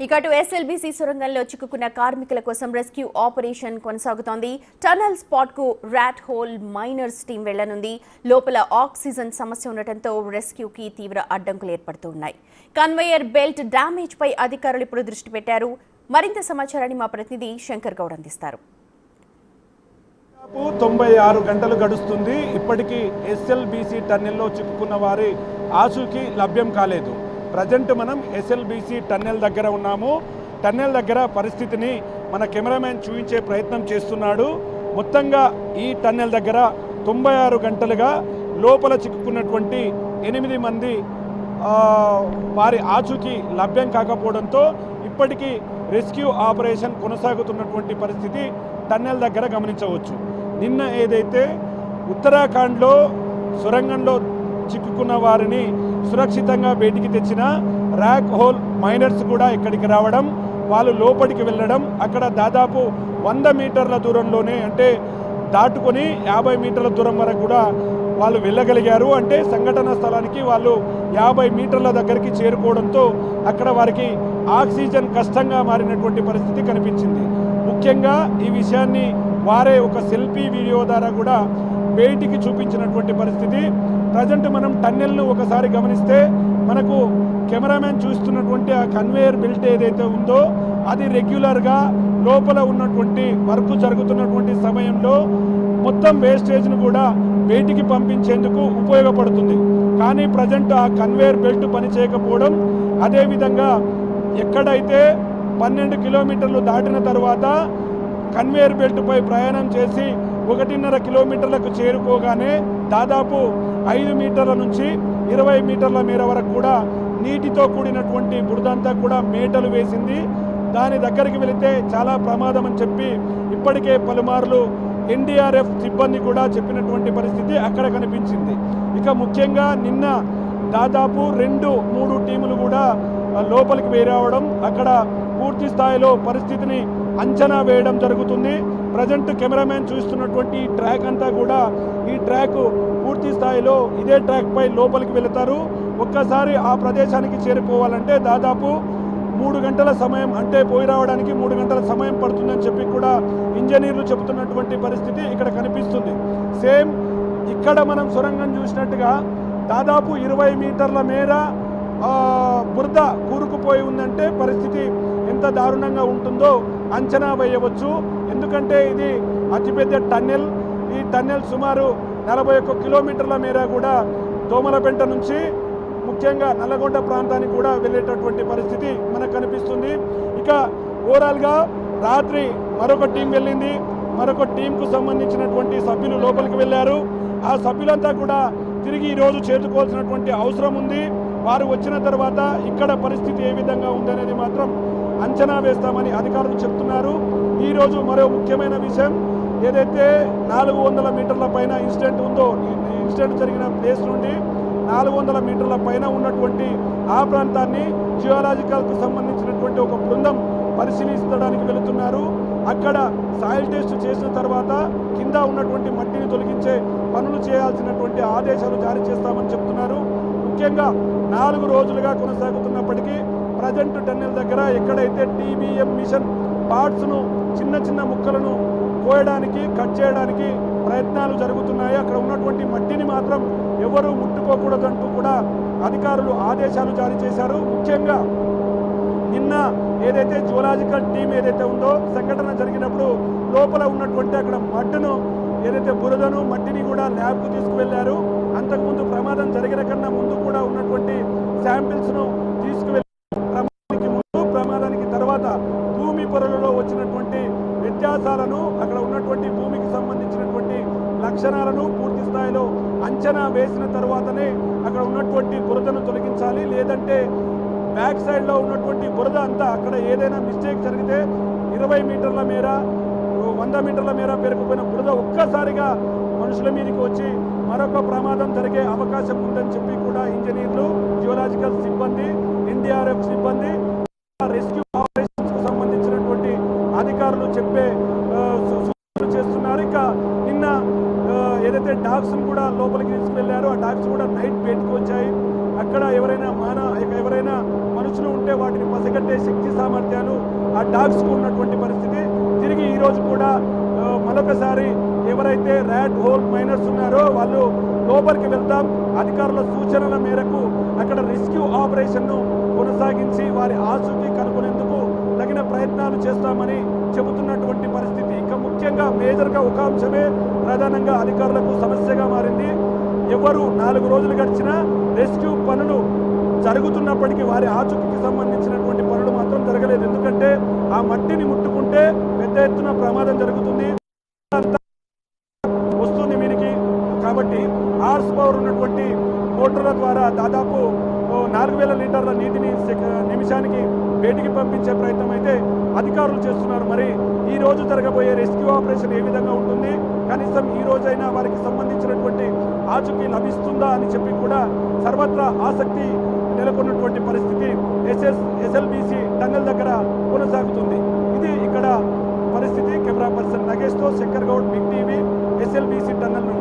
ఇక అటు ఎస్ఎల్బీసీ సొరంగంలో చిక్కుకున్న కార్మికుల కోసం రెస్క్యూ ఆపరేషన్ కొనసాగుతోంది. టనల్ స్పాట్ కు ర్యాట్ హోల్ మైనర్స్ టీం వెళ్లనుంది. లోపల ఆక్సిజన్ సమస్య ఉండటంతో రెస్క్యూకి తీవ్ర అడ్డంకులు ఏర్పడుతున్నాయి. కన్వేయర్ బెల్ట్ డ్యామేజ్ పై అధికారులు ఇప్పుడు దృష్టి పెట్టారు. మరింత సమాచారాన్ని మా ప్రతినిధి శంకర్ గౌడ్ అందిస్తారు. 96 గంటలు గడుస్తుంది. ఇప్పటికీ ఎస్ఎల్బీసీ టన్నెల్లో చిక్కుకున్న వారి ఆచూకీ లభ్యం కాలేదు. ప్రజెంట్ మనం ఎస్ఎల్బీసీ టన్నెల్ దగ్గర ఉన్నాము. టన్నెల్ దగ్గర పరిస్థితిని మన కెమెరామెన్ చూపించే ప్రయత్నం చేస్తున్నాడు. మొత్తంగా ఈ టన్నెల్ దగ్గర 96 గంటలుగా లోపల చిక్కుకున్నటువంటి 8 మంది వారి ఆచూకీ లభ్యం కాకపోవడంతో ఇప్పటికీ రెస్క్యూ ఆపరేషన్ కొనసాగుతున్నటువంటి పరిస్థితి టన్నెల్ దగ్గర గమనించవచ్చు. నిన్న ఏదైతే ఉత్తరాఖండ్లో సొరంగంలో చిక్కుకున్న వారిని సురక్షితంగా బయటికి తెచ్చిన ర్యాక్ హోల్ మైనర్స్ కూడా ఇక్కడికి రావడం, వాళ్ళు లోపలికి వెళ్ళడం, అక్కడ దాదాపు 100 మీటర్ల దూరంలోనే అంటే దాటుకొని 50 మీటర్ల దూరం వరకు కూడా వాళ్ళు వెళ్ళగలిగారు. అంటే సంఘటన స్థలానికి వాళ్ళు 50 మీటర్ల దగ్గరికి చేరుకోవడంతో అక్కడ వారికి ఆక్సిజన్ కష్టంగా మారినటువంటి పరిస్థితి కనిపించింది. ముఖ్యంగా ఈ విషయాన్ని వారే ఒక సెల్ఫీ వీడియో ద్వారా కూడా బయటికి చూపించినటువంటి పరిస్థితి. ప్రజెంట్ మనం టన్నెల్ను ఒకసారి గమనిస్తే మనకు కెమెరామెన్ చూస్తున్నటువంటి ఆ కన్వేయర్ బెల్ట్ ఏదైతే ఉందో అది రెగ్యులర్గా లోపల ఉన్నటువంటి వర్క్ జరుగుతున్నటువంటి సమయంలో మొత్తం వేస్టేజ్ను కూడా బయటికి పంపించేందుకు ఉపయోగపడుతుంది. కానీ ప్రజెంట్ ఆ కన్వేయర్ బెల్ట్ పనిచేయకపోవడం, అదేవిధంగా ఎక్కడైతే 12 కిలోమీటర్లు దాటిన తర్వాత కన్వేయర్ బెల్ట్పై ప్రయాణం చేసి 1.5 కిలోమీటర్లకు చేరుకోగానే దాదాపు 5 మీటర్ల నుంచి 20 మీటర్ల మేర వరకు కూడా నీటితో కూడినటువంటి బురదంతా కూడా మేటలు వేసింది. దాని దగ్గరికి వెళితే చాలా ప్రమాదం అని చెప్పి ఇప్పటికే పలుమార్లు ఎన్డీఆర్ఎఫ్ సిబ్బంది కూడా చెప్పినటువంటి పరిస్థితి అక్కడ కనిపించింది. ఇక ముఖ్యంగా నిన్న దాదాపు 2-3 టీములు కూడా లోపలికి వేరావడం, అక్కడ పూర్తి స్థాయిలో పరిస్థితిని అంచనా వేయడం జరుగుతుంది. ప్రజెంట్ కెమెరామెన్ చూస్తున్నటువంటి ట్రాక్ అంతా కూడా ఈ ట్రాక్ పూర్తి స్థాయిలో ఇదే ట్రాక్ పై లోపలికి వెళతారు. ఒక్కసారి ఆ ప్రదేశానికి చేరుకోవాలంటే దాదాపు 3 గంటల సమయం, అంటే పోయి రావడానికి 3 గంటల సమయం పడుతుందని చెప్పి కూడా ఇంజనీర్లు చెబుతున్నటువంటి పరిస్థితి ఇక్కడ కనిపిస్తుంది. సేమ్ ఇక్కడ మనం సొరంగం చూసినట్టుగా దాదాపు 20 మీటర్ల మేర బురద కూరుకుపోయి ఉందంటే పరిస్థితి ఎంత దారుణంగా ఉంటుందో అంచనా వేయవచ్చు. ఎందుకంటే ఇది అతిపెద్ద టన్నెల్. ఈ టన్నెల్ సుమారు 41 కిలోమీటర్ల మేర కూడా దోమలపెంట నుంచి ముఖ్యంగా నల్లగొండ ప్రాంతానికి కూడా వెళ్ళేటటువంటి పరిస్థితి మనకు కనిపిస్తుంది. ఇక ఓవరాల్గా రాత్రి మరొక టీం వెళ్ళింది. మరొక టీంకు సంబంధించినటువంటి సభ్యులు లోపలికి వెళ్ళారు. ఆ సభ్యులంతా కూడా తిరిగి ఈరోజు చేరుకోవాల్సినటువంటి అవసరం ఉంది. వారు వచ్చిన తర్వాత ఇక్కడ పరిస్థితి ఏ విధంగా ఉందనేది మాత్రం అంచనా వేస్తామని అధికారులు చెప్తున్నారు. ఈరోజు మరో ముఖ్యమైన విషయం, ఏదైతే 400 మీటర్ల పైన ఇన్సిడెంట్ ఉందో, ఇన్సిడెంట్ జరిగిన ప్లేస్ నుండి 400 మీటర్ల పైన ఉన్నటువంటి ఆ ప్రాంతాన్ని జియోలాజికల్కు సంబంధించినటువంటి ఒక బృందం పరిశీలించడానికి వెళుతున్నారు. అక్కడ సాయిల్ టెస్ట్ చేసిన తర్వాత కింద ఉన్నటువంటి మట్టిని తొలగించే పనులు చేయాల్సినటువంటి ఆదేశాలు జారీ చేస్తామని చెప్తున్నారు. ముఖ్యంగా 4 రోజులుగా కొనసాగుతున్నప్పటికీ ప్రజెంట్ టన్నెల్ దగ్గర ఎక్కడైతే టీబీఎం మిషన్ పార్ట్స్ను చిన్న చిన్న ముక్కలను కోయడానికి, కట్ చేయడానికి ప్రయత్నాలు జరుగుతున్నాయి. అక్కడ ఉన్నటువంటి మట్టిని మాత్రం ఎవరూ ముట్టుకోకూడదంటూ కూడా అధికారులు ఆదేశాలు జారీ చేశారు. ముఖ్యంగా నిన్న ఏదైతే జియోలాజికల్ టీం ఏదైతే ఉందో సంఘటన జరిగినప్పుడు లోపల ఉన్నటువంటి అక్కడ మట్టును ఏదైతే బురదను మట్టిని కూడా ల్యాబ్కు తీసుకువెళ్లారు. అంతకుముందు ప్రమాదం జరిగిన కన్నా ముందు కూడా ఉన్నటువంటి శాంపిల్స్ను తీసుకువెళ్ళి ప్రమాదానికి ముందు, ప్రమాదానికి తర్వాత భూమి పొరలలో వచ్చినటువంటి వ్యత్యాసాలను, అక్కడ ఉన్నటువంటి భూమికి సంబంధించినటువంటి లక్షణాలను పూర్తి స్థాయిలో అంచనా వేసిన తర్వాతనే అక్కడ ఉన్నటువంటి బురదను తొలగించాలి. లేదంటే బ్యాక్ సైడ్లో ఉన్నటువంటి బురద అంతా అక్కడ ఏదైనా మిస్టేక్ జరిగితే 20 మీటర్ల మేర 100 మీటర్ల మేర పేరుకుపోయిన బురద ఒక్కసారిగా మనుషుల మీదకి వచ్చి మరొక ప్రమాదం జరిగే అవకాశం ఉందని చెప్పి కూడా ఇంజనీర్లు, జియోలాజికల్ సిబ్బంది, ఎన్డీఆర్ఎఫ్ సిబ్బంది, రెస్క్యూ ఆపరేషన్స్కు సంబంధించినటువంటి అధికారులు చెప్పే సూచనలు చేస్తున్నారు. ఇక నిన్న ఏదైతే డాగ్స్ను కూడా లోపలికి తీసుకువెళ్లారో ఆ డాగ్స్ కూడా నైట్ బయటకు వచ్చాయి. అక్కడ ఎవరైనా మనుషులు ఉంటే వాటిని పసిగట్టే శక్తి సామర్థ్యాలు ఆ డాగ్స్కు ఉన్నటువంటి పరిస్థితి. తిరిగి ఈరోజు కూడా మరొకసారి ఎవరైతే ర్యాట్ హోల్ మైనర్స్ ఉన్నారో వాళ్ళు లోపలికి వెళ్తాం, అధికారుల సూచనల మేరకు అక్కడ రెస్క్యూ ఆపరేషన్ను కొనసాగించి వారి ఆచూకీ కనుగొనేందుకు తగిన ప్రయత్నాలు చేస్తామని చెబుతున్నటువంటి పరిస్థితి. ఇక ముఖ్యంగా మేజర్గా ఒక అంశమే ప్రధానంగా అధికారులకు సమస్యగా మారింది. ఎవరు 4 రోజులు గడిచినా రెస్క్యూ పనులు జరుగుతున్నప్పటికీ వారి ఆచూకీకి సంబంధించినటువంటి పనులు మాత్రం జరగలేదు. ఎందుకంటే ఆ మట్టిని ముట్టుకుంటే పెద్ద ఎత్తున ప్రమాదం జరుగుతుంది, వస్తుంది వీరికి. కాబట్టి హార్స్ పవర్ ఉన్నటువంటి మోటార్ల ద్వారా దాదాపు 4000 లీటర్ల నీటిని నిమిషానికి బయటికి పంపించే ప్రయత్నం అయితే అధికారులు చేస్తున్నారు. మరి ఈ రోజు జరగబోయే రెస్క్యూ ఆపరేషన్ ఏ విధంగా ఉంటుంది, కనీసం ఈ రోజైనా వారికి సంబంధించినటువంటి ఆచూకీ లభిస్తుందా అని చెప్పి కూడా సర్వత్రా ఆసక్తి నెలకొన్నటువంటి పరిస్థితి ఎస్ఎల్బీసీ టన్నెల్ దగ్గర కొనసాగుతుంది. ఇది ఇక్కడ పరిస్థితి. కెమెరా పర్సన్ నగేష్తో Shankar Goud, big TV, SLBC tunnel.